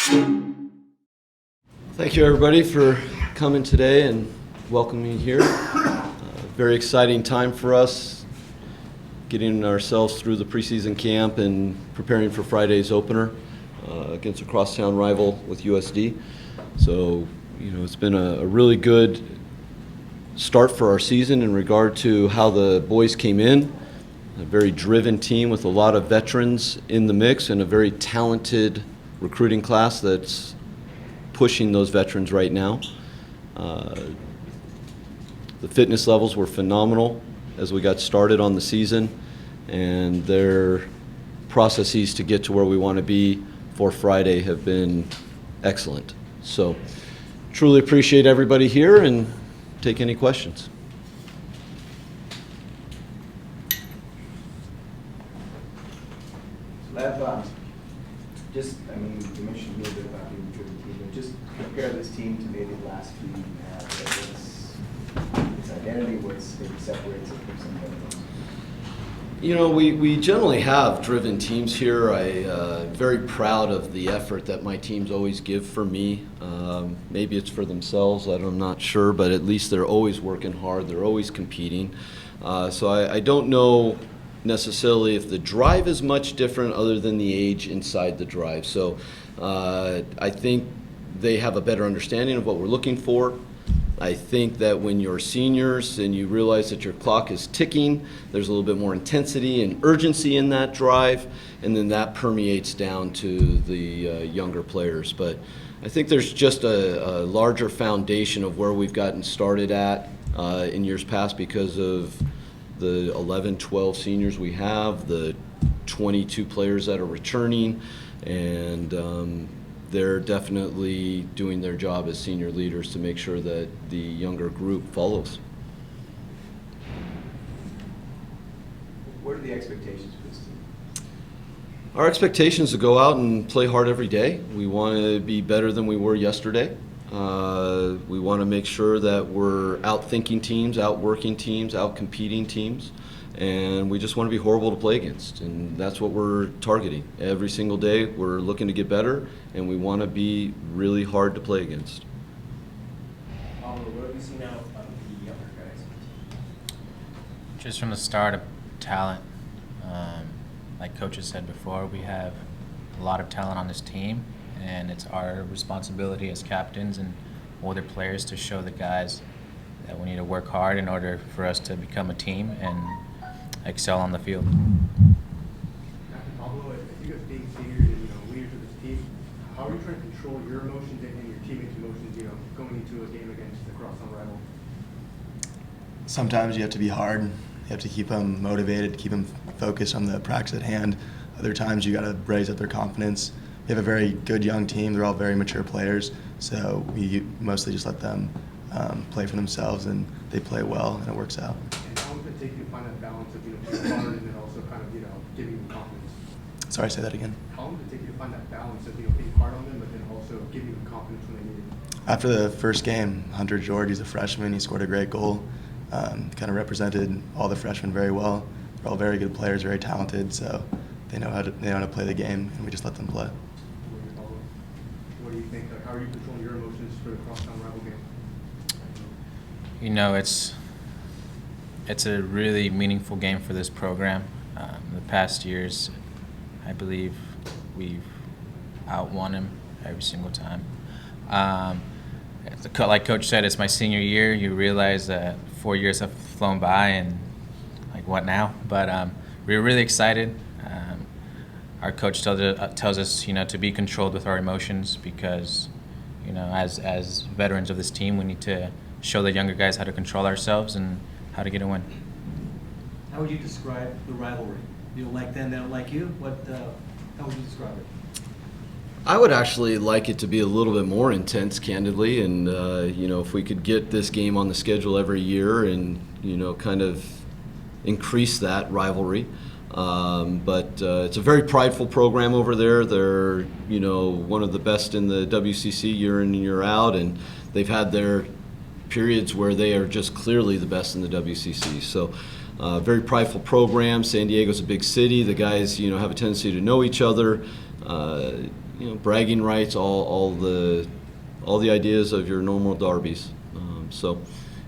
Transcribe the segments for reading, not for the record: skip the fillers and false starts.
Thank you, everybody, for coming today and welcoming me here. Very exciting time for us, getting ourselves through the preseason camp and preparing for Friday's opener against a crosstown rival with USD. So, it's been a really good start for our season in regard to how the boys came in. A very driven team with a lot of veterans in the mix and a very talented recruiting class that's pushing those veterans right now. The fitness levels were phenomenal as we got started on the season, and their processes to get to where we want to be for Friday have been excellent. So truly appreciate everybody here and take any questions. Lev, you mentioned a little bit about being a driven team, but just compare this team to maybe the last few you had. Its identity, what's maybe separates it from some other ones? We generally have driven teams here. I'm very proud of the effort that my teams always give for me. Maybe it's for themselves, I'm not sure, but at least they're always working hard. They're always competing. So I don't know necessarily if the drive is much different other than the age inside the drive. So I think they have a better understanding of what we're looking for. I think that when you're seniors and you realize that your clock is ticking, there's a little bit more intensity and urgency in that drive, and then that permeates down to the younger players. But I think there's just a larger foundation of where we've gotten started at in years past because of the 11, 12 seniors we have, the 22 players that are returning, and they're definitely doing their job as senior leaders to make sure that the younger group follows. What are the expectations for this team? Our expectations to go out and play hard every day. We want to be better than we were yesterday. We want to make sure that we're out-thinking teams, out-working teams, out-competing teams, and we just want to be horrible to play against, and that's what we're targeting. Every single day we're looking to get better, and we want to be really hard to play against. What have you seen out of the younger guys? Just from the start of talent. Like Coach has said before, we have a lot of talent on this team, and it's our responsibility as captains and older players to show the guys that we need to work hard in order for us to become a team and excel on the field. Captain Pablo, I think as being seniors and leaders of this team, how are you trying to control your emotions and your teammates' emotions, going into a game against the crosstown rival? Sometimes you have to be hard. You have to keep them motivated, keep them focused on the practice at hand. Other times you got to raise up their confidence. We have a very good young team. They're all very mature players, so we mostly just let them play for themselves, and they play well, and it works out. And how long does it take you to find that balance of being hard and then also kind of giving them confidence? Sorry, say that again. How long does it take you to find that balance of being hard on them, but then also giving them confidence when they need it? After the first game, Hunter George, he's a freshman. He scored a great goal. Kind of represented all the freshmen very well. They're all very good players, very talented, so they know how to play the game, and we just let them play. What do you think? How are you controlling your emotions for the crosstown rival game? It's a really meaningful game for this program. The past years, I believe we've outwon him every single time. Like Coach said, it's my senior year. You realize that 4 years have flown by, and like, what now? But we're really excited. Our coach tells us, to be controlled with our emotions because, as veterans of this team, we need to show the younger guys how to control ourselves and how to get a win. How would you describe the rivalry? You don't like them, they don't like you. How would you describe it? I would actually like it to be a little bit more intense, candidly, and if we could get this game on the schedule every year and kind of increase that rivalry. But it's a very prideful program over there. They're one of the best in the WCC year in and year out, and they've had their periods where they are just clearly the best in the WCC. So very prideful program. San Diego's a big city. The guys have a tendency to know each other. bragging rights, all the ideas of your normal derbies. So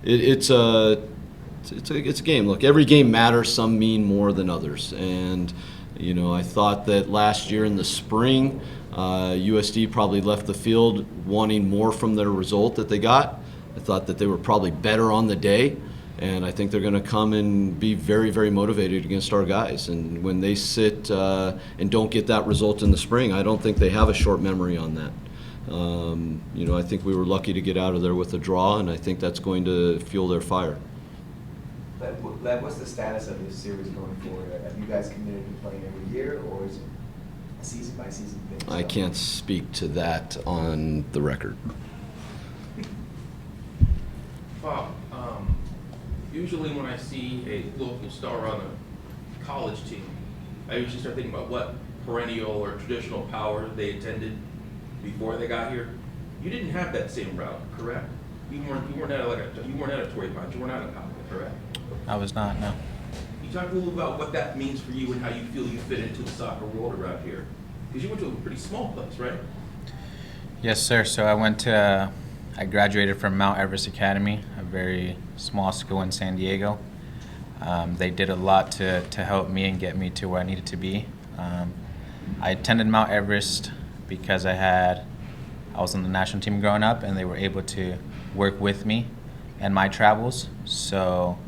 it's a game. Look, every game matters. Some mean more than others, and I thought that last year in the spring, USD probably left the field wanting more from their result that they got. I thought that they were probably better on the day, and I think they're going to come and be very, very motivated against our guys. And when they sit and don't get that result in the spring, I don't think they have a short memory on that. I think we were lucky to get out of there with a draw, and I think that's going to fuel their fire. Lev, what's the status of this series going forward? Have you guys committed to playing every year, or is it a season-by-season thing? I can't speak to that on the record. Bob, usually when I see a local star on a college team, I usually start thinking about what perennial or traditional power they attended before they got here. You didn't have that same route, correct? You weren't at a Torrey Pines, you weren't at a college, correct? I was not, no. You talk a little about what that means for you and how you feel you fit into the soccer world around here. Because you went to a pretty small place, right? Yes, sir. So I graduated from Mount Everest Academy, a very small school in San Diego. They did a lot to help me and get me to where I needed to be. I attended Mount Everest because I was on the national team growing up, and they were able to work with me and my travels. So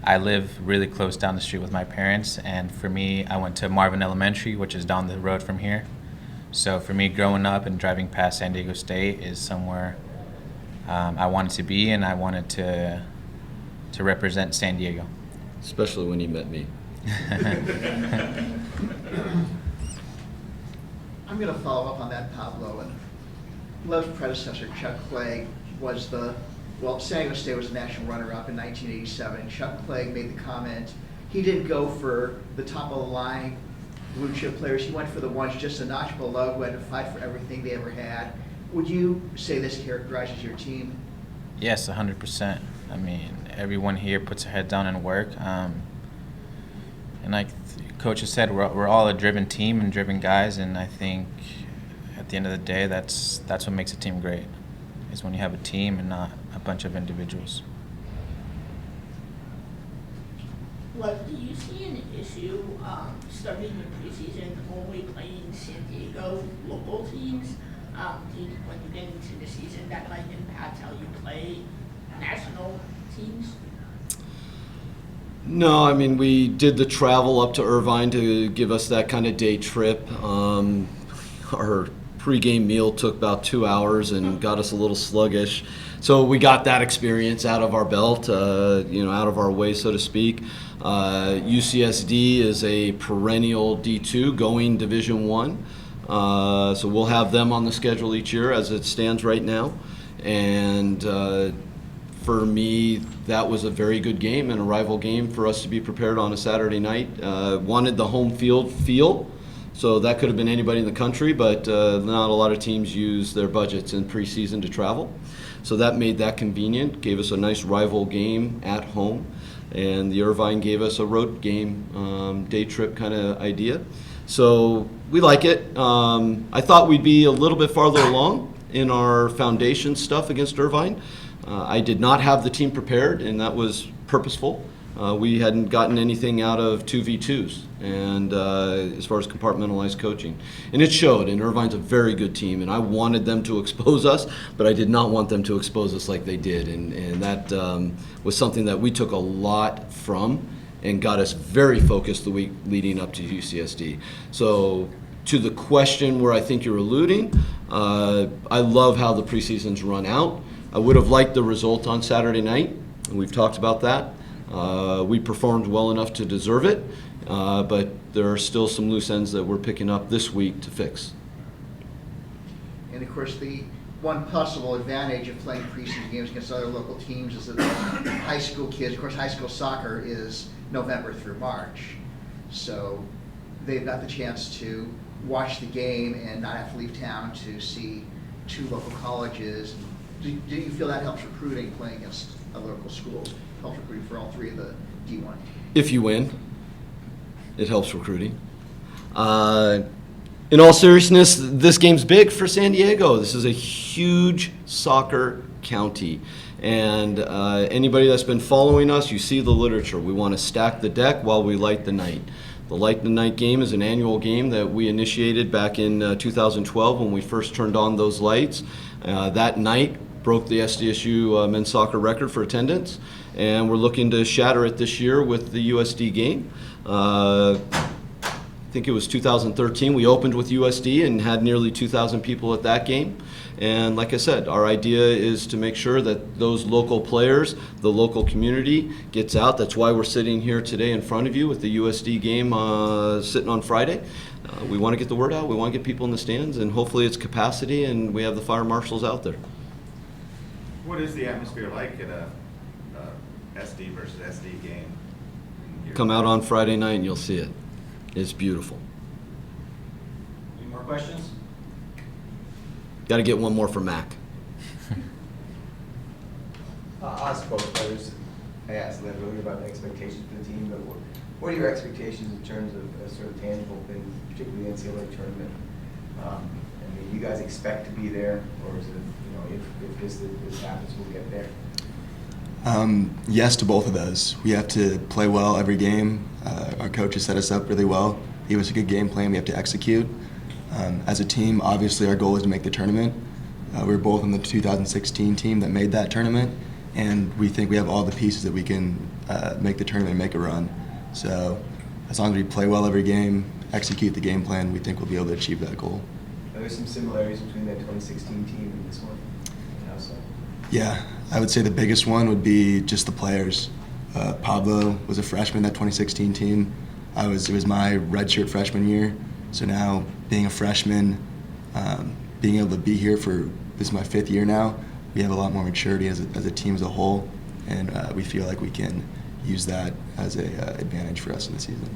I live really close down the street with my parents, and for me, I went to Marvin Elementary, which is down the road from here. So for me, growing up and driving past San Diego State is somewhere I wanted to be, and I wanted to represent San Diego. Especially when you met me. I'm going to follow up on that, Pablo. And Lev's predecessor, Chuck Clegg, San Diego State was the national runner-up in 1987. Chuck Clegg made the comment, he didn't go for the top-of-the-line blue chip players. He went for the ones just a notch below who had to fight for everything they ever had. Would you say this characterizes your team? Yes, 100%. I mean, everyone here puts their head down and work. And like Coach has said, we're all a driven team and driven guys, and I think at the end of the day, that's what makes a team great, is when you have a team and not a bunch of individuals. What do you see an issue starting the preseason only playing San Diego local teams? When you get into the season, that might impact how you play national teams? No, I mean, we did the travel up to Irvine to give us that kind of day trip. Our pregame meal took about 2 hours and got us a little sluggish. So we got that experience out of our belt, out of our way, so to speak. UCSD is a perennial D2 going Division I. So we'll have them on the schedule each year as it stands right now. And for me, that was a very good game and a rival game for us to be prepared on a Saturday night. Wanted the home field feel, so that could have been anybody in the country, but not a lot of teams use their budgets in preseason to travel. So that made that convenient, gave us a nice rival game at home, and the Irvine gave us a road game, day trip kind of idea. So we like it. I thought we'd be a little bit farther along in our foundation stuff against Irvine. I did not have the team prepared, and that was purposeful. We hadn't gotten anything out of 2v2s, and as far as compartmentalized coaching. And it showed, and Irvine's a very good team, and I wanted them to expose us, but I did not want them to expose us like they did. And that was something that we took a lot from and got us very focused the week leading up to UCSD. So to the question where I think you're alluding, I love how the preseason's run out. I would have liked the result on Saturday night, and we've talked about that. We performed well enough to deserve it, but there are still some loose ends that we're picking up this week to fix. And of course, the one possible advantage of playing preseason games against other local teams is that the high school kids, of course, high school soccer is November through March. So they've got the chance to watch the game and not have to leave town to see two local colleges. Do you feel that helps recruiting, playing against other local schools? Helps recruiting for all three of the D1? If you win, it helps recruiting. In all seriousness, this game's big for San Diego. This is a huge soccer county. And anybody that's been following us, you see the literature. We want to stack the deck while we light the night. The Light the Night game is an annual game that we initiated back in 2012 when we first turned on those lights. That night broke the Sdsu men's soccer record for attendance, and we're looking to shatter it this year with the USD game. I think it was 2013. We opened with USD and had nearly 2,000 people at that game. And like I said, our idea is to make sure that those local players, the local community gets out. That's why we're sitting here today in front of you with the USD game sitting on Friday. We want to get the word out. We want to get people in the stands, and hopefully it's capacity and we have the fire marshals out there. What is the atmosphere like at a SD versus SD game? Come out on Friday night and you'll see it. It's beautiful. Any more questions? Got to get one more for Mac. I'll ask both players. I asked them earlier about the expectations for the team, but what are your expectations in terms of sort of tangible things, particularly the NCAA tournament? I mean, you guys expect to be there, or is it, if this happens, we'll get there? Yes to both of those. We have to play well every game. Our coaches set us up really well. It was a good game plan we have to execute. As a team, obviously our goal is to make the tournament. We were both on the 2016 team that made that tournament, and we think we have all the pieces that we can make the tournament and make a run. So as long as we play well every game, execute the game plan, we think we'll be able to achieve that goal. Are there some similarities between that 2016 team and this one? How so? Yeah, I would say the biggest one would be just the players. Pablo was a freshman in that 2016 team. It was my redshirt freshman year. So now, being a freshman, being able to be here this is my 5th year now, we have a lot more maturity as a team as a whole, and we feel like we can use that as an advantage for us in the season.